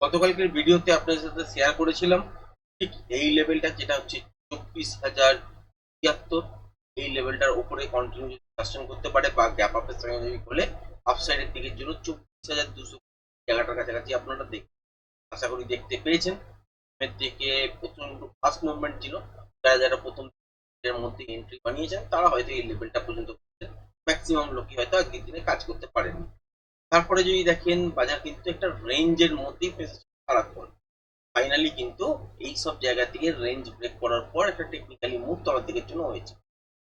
গতকালকের ভিডিওতে আপনাদের সাথে শেয়ার করেছিলাম ঠিক এই লেভেলটা, যেটা হচ্ছে 24,076। এই লেভেলটার উপরে কন্টিনিউ যদি সাস্টেন করতে পারে বা গ্যাপ আপের সঙ্গে যদি খোলে আপসাইডের দিকের জন্য 24,200 জায়গাটার কাছাকাছি আপনারা আশা করি দেখতে পেয়েছেন। এর থেকে প্রচন্ড ফাস্ট মুভমেন্ট ছিল। যারা যারা প্রথম এর মধ্যে এন্ট্রি বানিয়েছেন তারা হয়তো এই লেভেলটা পর্যন্ত ম্যাক্সিমাম লোকই হয়তো আজকের দিনে কাজ করতে পারেনি। তারপরে যদি দেখেন বাজার কিন্তু একটা রেঞ্জের মধ্যেই খারাপ করে ফাইনালি কিন্তু এই সব জায়গা থেকে রেঞ্জ ব্রেক করার পর একটা টেকনিক্যালি মুভ তলার দিকের জন্য হয়েছে।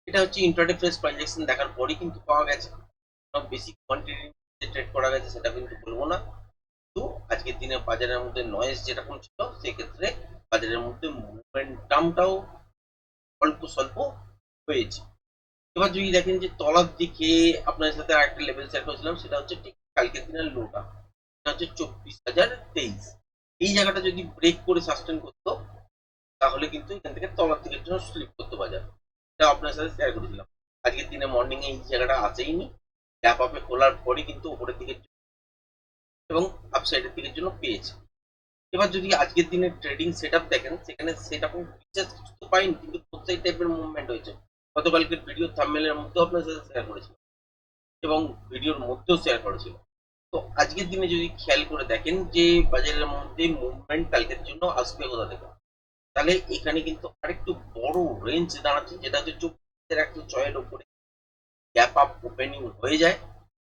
এটা হচ্ছে ইন্টারডে ফ্রেশ ট্রানজাকশন দেখার পরই কিন্তু পাওয়া গেছে। সব বেশি কোয়ান্টিটি ট্রেড করা গেছে সেটা কিন্তু বলবো না, কিন্তু আজকের দিনে বাজারের মধ্যে নয়েজ যেরকম ছিল সেক্ষেত্রে বাজারের মধ্যে মুভমেন্টামটাও অল্প স্বল্প হয়েছে। এবার যদি দেখেন যে তলার দিকে আপনার সাথে আরেকটা লেভেল শেয়ার করেছিলাম, সেটা হচ্ছে ঠিক কালকের দিনের লোটা, সেটা হচ্ছে 24,023। এই জায়গাটা যদি ব্রেক করে সাস্টেন করতো তাহলে কিন্তু এখান থেকে তলার দিকের জন্য স্লিপ করতে বাজার। এটা আপনার সাথে শেয়ার করেছিলাম। আজকের দিনে মর্নিং এ এই জায়গাটা আসেইনি, গ্যাপ আপে খোলার পরই কিন্তু উপরের দিকের এবং আপসাইডের দিকের জন্য পেয়েছে। এবার যদি আজকের দিনের ট্রেডিং সেট দেখেন, সেখানে সেরকম বিশেষ কিছু তো পাইনি, কিন্তু প্রত্যেক টাইপের মুভমেন্ট হয়েছে। গতকালকের ভিডিও থাম্বনেলের মধ্যেও আপনার সাথে শেয়ার করেছিলাম এবং ভিডিওর মধ্যেও শেয়ার করেছিল। তো আজকের দিনে যদি খেয়াল করে দেখেন যে বাজারের মধ্যে মুভমেন্ট কালকের জন্য আসবে কোথা থেকে, তাহলে এখানে কিন্তু আরেকটু বড় রেঞ্জ দাঁড়াচ্ছে, যেটা হচ্ছে 24,106 এর উপরে গ্যাপ আপ ওপেনিং হয়ে যায়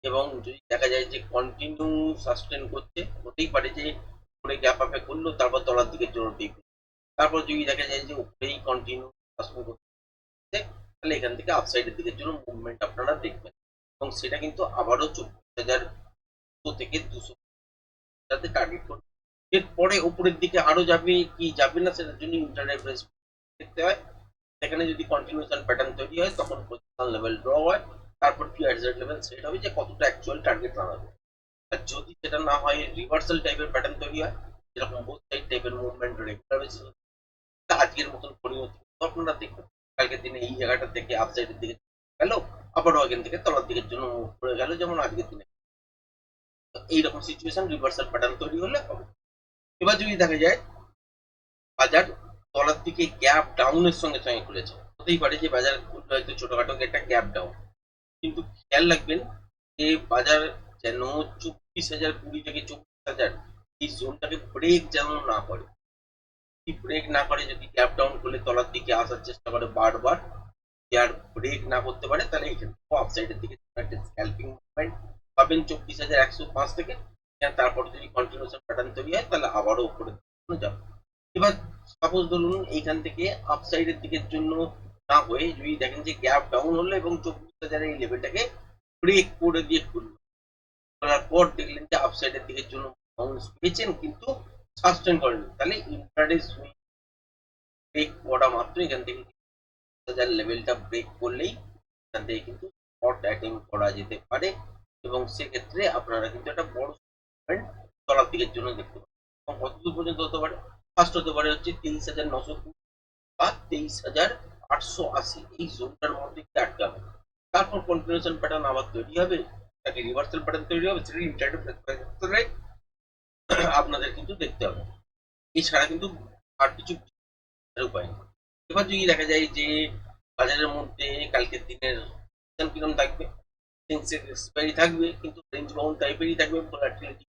এবং যদি দেখা যায় যে কন্টিনিউ সাস্টেন করছে, হতেই পারে যে উপরে গ্যাপ আপে করলো তারপর তলার দিকে জোর দিক, তারপর যদি দেখা যায় যে উপরেই কন্টিনিউ সাস্টেন করছে, তাহলে এখান থেকে আপসাইডের দিকের জন্য মুভমেন্ট আপনারা দেখবেন এবং সেটা কিন্তু আবারও 24,200 থেকে 200 যাতে টার্গেট করবে। এরপরে উপরের দিকে আরো যাবে কি যাবে না সেটার জন্য ইন্টারনেট বেস দেখতে হয়। সেখানে যদি কন্টিনিউশন প্যাটার্ন তৈরি হয় তখন পজিশনাল লেভেল ড্র হয়, তারপর পিআরজেড লেভেল সেট হবে যে কতটা অ্যাকচুয়াল টার্গেট বানাবে। আর যদি সেটা না হয় রিভার্সাল টাইপের প্যাটার্ন তৈরি হয়, যেরকম বোথ সাইড টাইপের মুভমেন্ট রেগুলার বেসিস, আজকের মতন পরিবর্তন আপনারা দেখবেন কালকের দিনে এই জায়গাটা থেকে আপসাইডের দিকে গেল, আবারও এখান থেকে তলার দিকের জন্য মুভ করে গেল, যেমন আজকের দিনে এইরকম সিচুয়েশন রিভার্সাল প্যাটার্ন তৈরি হলে হবে। এবার যদি দেখা যায় বাজার তলার দিকে গ্যাপ ডাউনের সঙ্গে সঙ্গে খুলেছে, হতেই পারে যে বাজার হয়তো ছোটখাটো একটা গ্যাপ ডাউন, কিন্তু খেয়াল রাখবেন যে বাজার যেন 24,020 থেকে 24,000 এই জোনটাকে ব্রেক যেন না করে। ব্রেক না করে যদি গ্যাপ ডাউন করলে তলার দিকে আসার চেষ্টা করে বারবার, আর ব্রেক না করতে পারে তাহলে এখানে আপসাইডের দিকে একটা স্ক্যালপিং মুভমেন্ট পাবেন 24,105 থেকে। তারপর যদি কন্টিনিউশন প্যাটার্ন তৈরি হয় তাহলে আবারও উপরে যাবে। এবার সাপোজ ধরুন এইখান থেকে আপসাইডের দিকের জন্য না হয়ে যদি দেখেন যে গ্যাপ ডাউন হলো এবং 24,000 এই লেভেলটাকে ব্রেক করে দিয়ে খুললো, করার পর দেখলেন যে আপসাইডের দিকের জন্য বাউন্স পেয়েছেন কিন্তু সাস্টেন করেনি, তাহলে ইন্ট্রাডে সুইং ব্রেক করা মাত্র এখান থেকে 20,000 লেভেলটা ব্রেক করলেই এখান থেকে কিন্তু স্পট অ্যাটেম্প করা যেতে পারে এবং সেক্ষেত্রে আপনারা কিন্তু একটা বড় মুভমেন্ট তলার দিকের জন্য দেখতে পারেন। এবং কতদূর পর্যন্ত হতে পারে, ফার্স্ট হতে পারে হচ্ছে 23,900 বা 23,880, এই জোনটার মধ্যে কি আটকাবে, তারপর কন্টিনিউশন প্যাটার্ন আবার তৈরি হবে, তাকে রিভার্সাল প্যাটার্ন তৈরি হবে, সেটা ইন্টারনেট আপনাদের কিন্তু দেখতে হবে। এছাড়া কিন্তু আর কিছু উপায় নেই। এবার যদি দেখা যায় যে বাজারের মধ্যে কালকের দিনের কিরকম থাকবে, এক্সপায়ারি থাকবে কিন্তু রেঞ্জ বাউন্ড টাইপেরই থাকবে, ভোলাটিলিটি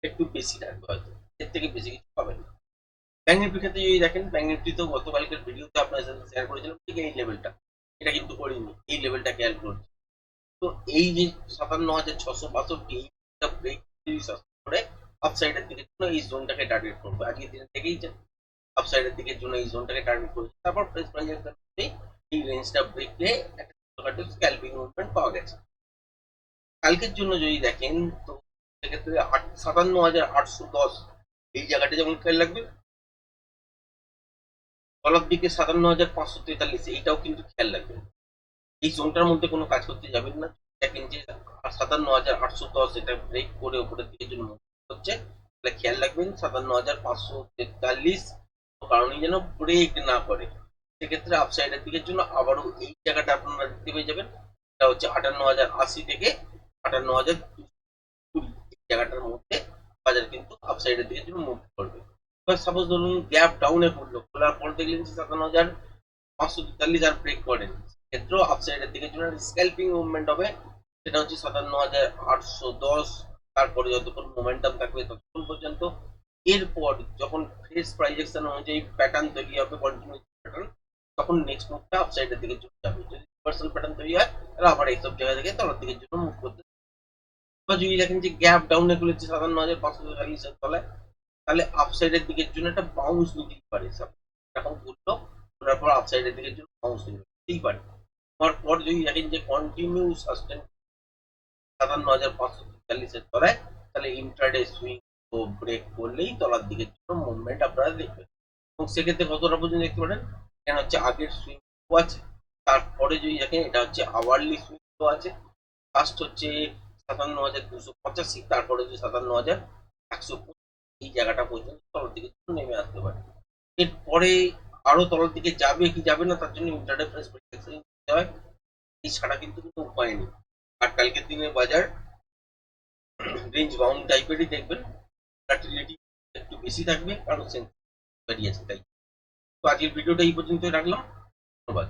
একটু বেশি থাকবে, হয়তো এর থেকে বেশি কিছু পাবেন না। ব্যাংক নিফটির ক্ষেত্রে যদি দেখেন, ব্যাংক নিফটি তো গতকালকের ভিডিওতে আপনার সাথে শেয়ার করেছিলাম ঠিক এই লেভেলটা, এটা কিন্তু করিনি, এই লেভেলটা খেয়াল করছি। তো এই যে 57,662 এইটা ব্রেক করে আপসাইডের দিকে জন্য এই জোনটাকে টার্গেট করবে, আজকের দিনের থেকেই আপসাইডের দিকের জন্য এই জোনটাকে টার্গেট করছে, তারপর প্রেস প্রাইজের এই রেঞ্জটা ব্রেক নিয়ে একটা ছোটখাটো স্ক্যালপিং মুভমেন্ট পাওয়া গেছে। কালকের জন্য যদি দেখেন তো সেক্ষেত্রে 57,810 এই জায়গাটা যেমন খেয়াল রাখবে, তলার দিকে 57,543 এইটাও কিন্তু খেয়াল রাখবেন। এই জোনটার মধ্যে কোনো কাজ করতে যাবেন না। দেখেন যে 57,810 এটা ব্রেক করে উপরের দিকে জন্য হচ্ছে, তাহলে খেয়াল রাখবেন 57,543 কারণে যেন ব্রেক না করে, সেক্ষেত্রে আপসাইডের দিকের জন্য আবারও এই জায়গাটা আপনারা দেখতে পেয়ে যাবেন, এটা হচ্ছে 58,080 থেকে 58,220 এই জায়গাটার মধ্যে বাজার কিন্তু আপসাইডের দিকে জন্য মুভ করবে। এবার সাপোজ ধরুন গ্যাপ ডাউনে পড়লো, খোলার পর দেখলেন যে 57,543 আর ব্রেক করেন, ক্ষেত্রেও আপসাইডের দিকে জন্য স্ক্যাল্পিং মুভমেন্ট হবে। সেটা হচ্ছে 57,810। তারপরে যতক্ষণ মোমেন্টাম থাকবে ততক্ষণ পর্যন্ত। এরপর যখন ফ্রেশ প্রাইস অ্যাকশন অনুযায়ী প্যাটার্ন তৈরি হবে, কন্টিনিউয়াস প্যাটার্ন, তখন নেক্সট মুভটা আপসাইডের দিকে চলে যাবে। যদি রিভার্সাল প্যাটার্ন তৈরি হয় তাহলে আবার এইসব জায়গা থেকে তলার দিকের জন্য মুভ করতে। বা যদি দেখেন যে গ্যাপ ডাউনে খুলেছে 57,540 তলায়, তাহলে আপসাইডের দিকের জন্য একটা বাউন্স নিতেই পারে। এখন ঘুরলো, ঘোরার পর আপসাইডের দিকের জন্য বাউন্স নিতেই পারে। পর যদি দেখেন যে কন্টিনিউ সাস্টেন 57,543 তলায়, তাহলে ইন্ট্রাডে সুইং ও ব্রেক করলেই তলার দিকের জন্য মুভমেন্ট আপনারা দেখবেন। এবং সেক্ষেত্রে কতটা পর্যন্ত দেখতে পারেন, এখানে হচ্ছে আগের সুইং আছে, তারপরে যদি দেখেন এটা হচ্ছে আওয়ারলি সুইং আছে, ফার্স্ট হচ্ছে 57,285, তারপরে হচ্ছে 57,100, এই জায়গাটা পর্যন্ত তলার দিকে নেমে আসতে পারে। এরপরে আরো তলার দিকে যাবে কি যাবে না তার জন্য ইন্টারডে প্রাইস নিতে হয়, এই ছাড়া কিন্তু কোনো উপায় নেই। আর কালকের দিনের বাজার রেঞ্জ বাউন্ড টাইপেরই দেখবেন, ভোলাটিলিটি একটু বেশি থাকবে কারণ সেন্স বেরিয়েছে তাই। তো আজকের ভিডিওটা এই পর্যন্তই রাখলাম, ধন্যবাদ।